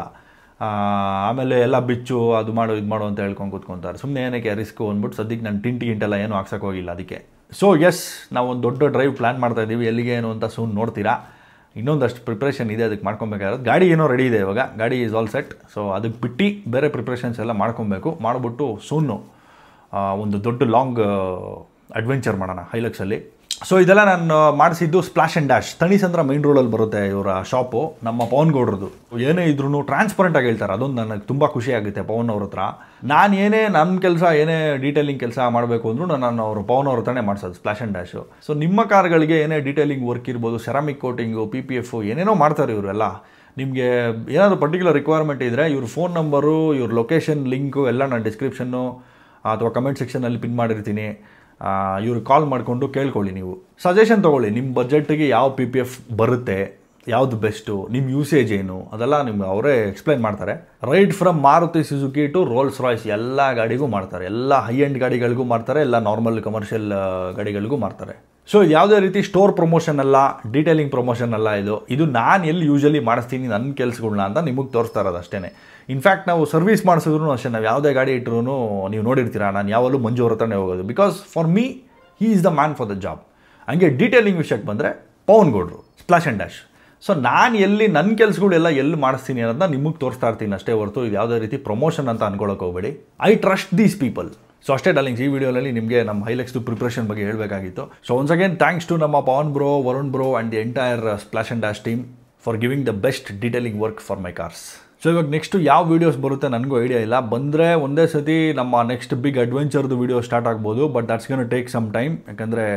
ಆಮೇಲೆ ಎಲ್ಲ ಬಿಚ್ಚು ಅದು ಮಾಡು ಇದು ಮಾಡು ಅಂತ ಹೇಳ್ಕೊಂಡು ಕೂತ್ಕೊತಾರೆ. ಸುಮ್ಮನೆ ಏನಕ್ಕೆ ರಿಸ್ಕು ಅಂದ್ಬಿಟ್ಟು ಸದ್ಯಕ್ಕೆ ನಾನು ಟಿಂಟಿಗಿಂಟೆಲ್ಲ ಏನೂ ಹಾಕ್ಸೋಕೆ ಹೋಗಿಲ್ಲ ಅದಕ್ಕೆ. ಸೊ ಎಸ್, ನಾವು ಒಂದು ದೊಡ್ಡ ಡ್ರೈವ್ ಪ್ಲ್ಯಾನ್ ಮಾಡ್ತಾಯಿದ್ದೀವಿ. ಎಲ್ಲಿಗೆ ಏನು ಅಂತ ಸೂನ್ ನೋಡ್ತೀರಾ. ಇನ್ನೊಂದು ಪ್ರಿಪ್ರೇಷನ್ ಇದೆ, ಅದಕ್ಕೆ ಮಾಡ್ಕೊಬೇಕಾಗಿರೋದು. ಗಾಡಿ ಏನೋ ರೆಡಿ ಇದೆ ಇವಾಗ, ಗಾಡಿ ಈಸ್ ಆಲ್ ಸೆಟ್. ಸೊ ಅದಕ್ಕೆ ಬಿಟ್ಟು ಬೇರೆ ಪ್ರಿಪ್ರೇಷನ್ಸ್ ಎಲ್ಲ ಮಾಡ್ಕೊಬೇಕು. ಮಾಡಿಬಿಟ್ಟು ಸೂನು ಒಂದು ದೊಡ್ಡ ಲಾಂಗ್ ಅಡ್ವೆಂಚರ್ ಮಾಡೋಣ ಹೈಲಕ್ಸಲ್ಲಿ. ಸೊ ಇದೆಲ್ಲ ನಾನು ಮಾಡಿಸಿದ್ದು splash and dash Thanisandra main ರೋಡಲ್ಲಿ ಬರುತ್ತೆ ಇವರ ಶಾಪು, ನಮ್ಮ ಪವನ್ ಗೌಡ್ರದ್ದು. ಏನೇ ಇದ್ರೂ ಟ್ರಾನ್ಸ್ಪರೆಂಟಾಗಿ ಹೇಳ್ತಾರೆ, ಅದೊಂದು ನನಗೆ ತುಂಬ ಖುಷಿ ಆಗುತ್ತೆ ಪವನ್ ಅವ್ರ ಹತ್ರ. ನಾನು ಏನೇ ನನ್ನ ಕೆಲಸ ಏನೇ ಡೀಟೇಲಿಂಗ್ ಕೆಲಸ ಮಾಡಬೇಕು ಅಂದ್ರೂ ನಾನು ಅವರು ಪವನ್ ಅವ್ರ ಹತ್ರನೇ ಮಾಡಿಸೋದು ಸ್ಪ್ಲಾಶ್ ಆ್ಯಂಡ್ ಡ್ಯಾಶು. ಸೊ ನಿಮ್ಮ ಕಾರ್ಗಳಿಗೆ ಏನೇ ಡೀಟೇಲಿಂಗ್ ವರ್ಕ್ ಇರ್ಬೋದು, ಸೆರಾಮಿಕ್ ಕೋಟಿಂಗು, PPF ಏನೇನೋ ಮಾಡ್ತಾರೆ ಇವರೆಲ್ಲ. ನಿಮಗೆ ಏನಾದರೂ ಪರ್ಟಿಕ್ಯುಲರ್ ರಿಕ್ವೈರ್ಮೆಂಟ್ ಇದ್ದರೆ ಇವ್ರ ಫೋನ್ ನಂಬರು, ಇವ್ರ ಲೊಕೇಶನ್ ಲಿಂಕು ಎಲ್ಲ ನಾನು ಡಿಸ್ಕ್ರಿಪ್ಷನ್ನು ಅಥವಾ ಕಮೆಂಟ್ ಸೆಕ್ಷನಲ್ಲಿ ಪಿನ್ ಮಾಡಿರ್ತೀನಿ. ಇವ್ರಿಗೆ ಕಾಲ್ ಮಾಡಿಕೊಂಡು ಕೇಳ್ಕೊಳ್ಳಿ, ನೀವು ಸಜೆಷನ್ ತೊಗೊಳ್ಳಿ. ನಿಮ್ಮ ಬಜೆಟ್ಗೆ ಯಾವ PPF ಬರುತ್ತೆ, ಯಾವುದು ಬೆಸ್ಟು, ನಿಮ್ಮ ಯೂಸೇಜ್ ಏನು, ಅದೆಲ್ಲ ನಿಮ್ಗೆ ಅವರೇ ಎಕ್ಸ್ಪ್ಲೈನ್ ಮಾಡ್ತಾರೆ. Right from Maruti Suzuki to Rolls Royce ಎಲ್ಲ ಗಾಡಿಗೂ ಮಾಡ್ತಾರೆ, ಎಲ್ಲ ಹೈ ಎಂಡ್ ಗಾಡಿಗಳಿಗೂ ಮಾಡ್ತಾರೆ, ಎಲ್ಲ ನಾರ್ಮಲ್ ಕಮರ್ಷಿಯಲ್ ಗಾಡಿಗಳಿಗೂ ಮಾಡ್ತಾರೆ. ಸೊ ಯಾವುದೇ ರೀತಿ ಸ್ಟೋರ್ ಪ್ರಮೋಷನ್ ಅಲ್ಲ, ಡೀಟೇಲಿಂಗ್ ಪ್ರಮೋಷನ್ ಅಲ್ಲ. ಇದು ನಾನು ಎಲ್ಲಿ ಯೂಶಲಿ ಮಾಡಿಸ್ತೀನಿ ನನ್ನ ಕೆಲಸಗಳನ್ನ ಅಂತ ನಿಮಗೆ ತೋರಿಸ್ತಾ ಇರೋದು ಅಷ್ಟೇ. ಇನ್ಫ್ಯಾಕ್ಟ್ ನಾವು ಸರ್ವಿಸ್ ಮಾಡಿಸಿದ್ರು ಅಷ್ಟೇ, ನಾವು ಯಾವುದೇ ಗಾಡಿ ಇಟ್ಟರು ನೀವು ನೋಡಿರ್ತೀರಾ, ನಾನು ಯಾವಾಗಲೂ ಮಂಜು ಅವ್ರ ಹತ್ರನೇ ಹೋಗೋದು. Because for me he is the man for the job. ಹಂಗೆ ಡೀಟೇಲಿಂಗ್ ವಿಷಯಕ್ಕೆ ಬಂದರೆ ಪವನ್ ಗೌಡ್ರು, ಸ್ಪ್ಲಾಶ್ ಆ್ಯಂಡ್ ಡ್ಯಾಶ್. ಸೊ ನಾನು ಎಲ್ಲಿ ನನ್ನ ಕೆಲಸಗಳೆಲ್ಲ ಎಲ್ಲಿ ಮಾಡಿಸ್ತೀನಿ ಅನ್ನೋದನ್ನ ನಿಮಗೆ ತೋರಿಸ್ತಾ ಇರ್ತೀನಿ ಅಷ್ಟೇ ಹೊರತು ಇದು ಯಾವುದೇ ರೀತಿ ಪ್ರಮೋಷನ್ ಅಂತ ಅನ್ಕೊಳ್ಳೋಕೆ ಹೋಗಬೇಡಿ. I trust these people. So ಅಷ್ಟೇ ಡಾರ್ಲಿಂಗ್ಸ್, ಈ ವಿಡಿಯೋದಲ್ಲಿ ನಿಮಗೆ ನಮ್ಮ ಹೈಲೆಕ್ಸ್ದು ಪ್ರಿಪ್ರೇಷನ್ ಬಗ್ಗೆ ಹೇಳಬೇಕಾಗಿತ್ತು. So once again thanks to ನಮ್ಮ Pavan bro, Varun bro and the entire splash and dash team for giving the best detailing work for my cars. So ಇವಾಗ ನೆಕ್ಸ್ಟು ಯಾವ ವೀಡಿಯೋಸ್ ಬರುತ್ತೆ ನನಗೂ ಐಡಿಯಾ ಇಲ್ಲ. ಬಂದರೆ ಒಂದೇ ಸತಿ ನಮ್ಮ ನೆಕ್ಸ್ಟ್ ಬಿಗ್ ಅಡ್ವೆಂಚರ್ದು ವೀಡಿಯೋ ಸ್ಟಾರ್ಟ್ ಆಗ್ಬೋದು. But that's gonna take some time. ಯಾಕಂದರೆ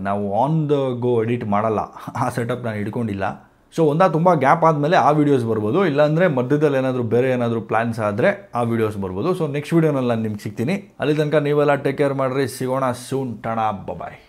ನಾವು ಆನ್ ದ ಗೋ ಎಡಿಟ್ ಮಾಡಲ್ಲ, ಆ ಸೆಟಪ್ ನಾನು ಹಿಡ್ಕೊಂಡಿಲ್ಲ. ಸೊ ತುಂಬ ಗ್ಯಾಪ್ ಆದಮೇಲೆ ಆ ವೀಡಿಯೋಸ್ ಬರ್ಬೋದು, ಇಲ್ಲಾಂದರೆ ಮಧ್ಯದಲ್ಲಿ ಏನಾದರೂ ಬೇರೆ ಏನಾದರೂ ಪ್ಲ್ಯಾನ್ಸ್ ಆದರೆ ಆ ವೀಡಿಯೋಸ್ ಬರ್ಬೋದು. ಸೊ ನೆಕ್ಸ್ಟ್ ವೀಡಿಯೋನಲ್ಲಿ ನಾನು ನಿಮ್ಗೆ ಸಿಗ್ತೀನಿ. ಅಲ್ಲಿ ತನಕ ನೀವೆಲ್ಲ ಟೇಕ್ ಕೇರ್ ಮಾಡಿರಿ. ಸಿಗೋಣ ಸೂನ್. ಟಾಣಾ, ಬಾಯ್.